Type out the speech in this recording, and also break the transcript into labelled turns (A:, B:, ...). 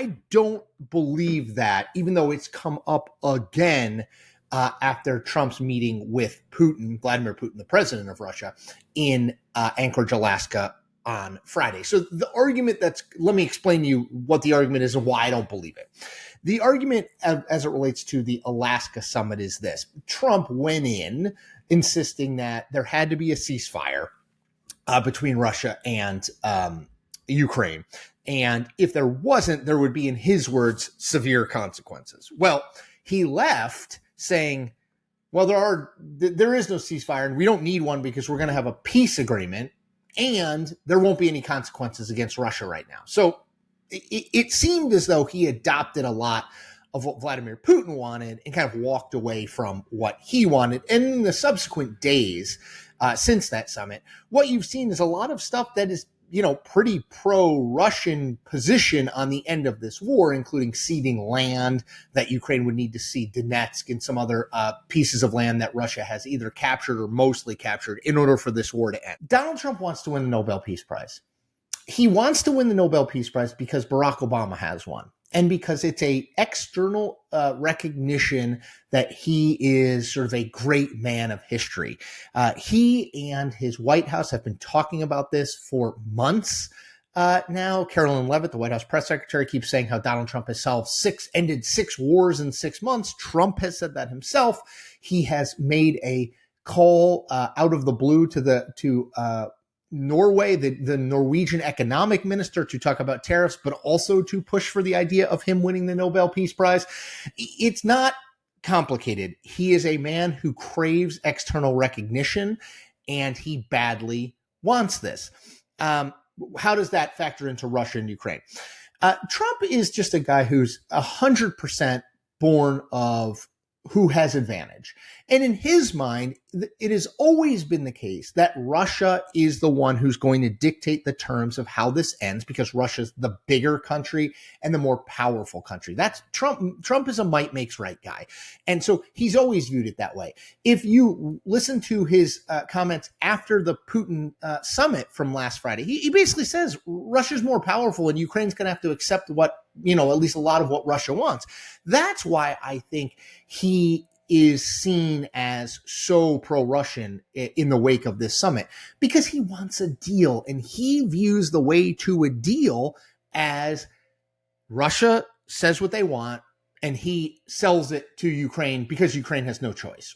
A: I don't believe that, even though it's come up again after Trump's meeting with Putin, Vladimir Putin, the president of Russia, in Anchorage, Alaska on Friday. So the argument let me explain to you what the argument is and why I don't believe it. The argument as it relates to the Alaska summit is this. Trump went in insisting that there had to be a ceasefire between Russia and Ukraine. And if there wasn't, there would be, in his words, severe consequences. Well, he left saying, well, there is no ceasefire and we don't need one because we're going to have a peace agreement and there won't be any consequences against Russia right now. So it seemed as though he adopted a lot of what Vladimir Putin wanted and kind of walked away from what he wanted. And in the subsequent days since that summit, what you've seen is a lot of stuff that is, pretty pro-Russian position on the end of this war, including ceding land that Ukraine would need to cede, Donetsk and some other pieces of land that Russia has either captured or mostly captured in order for this war to end. Donald Trump wants to win the Nobel Peace Prize. He wants to win the Nobel Peace Prize because Barack Obama has one, and because it's a external recognition that he is sort of a great man of history. He and his White House have been talking about this for months now. Carolyn Leavitt, the White House press secretary, keeps saying how Donald Trump has ended 6 wars in 6 months. Trump has said that himself. He has made a call out of the blue to Norway, the Norwegian economic minister, to talk about tariffs, but also to push for the idea of him winning the Nobel Peace Prize. It's not complicated. He is a man who craves external recognition, and he badly wants this. How does that factor into Russia and Ukraine? Trump is just a guy who's 100% born of who has advantage. And in his mind, it has always been the case that Russia is the one who's going to dictate the terms of how this ends, because Russia's the bigger country and the more powerful country. That's Trump. Trump is a might makes right guy. And so he's always viewed it that way. If you listen to his comments after the Putin summit from last Friday, he basically says Russia's more powerful and Ukraine's going to have to accept what, at least a lot of what Russia wants. That's why I think he is seen as so pro-Russian in the wake of this summit, because he wants a deal, and he views the way to a deal as Russia says what they want and he sells it to Ukraine because Ukraine has no choice.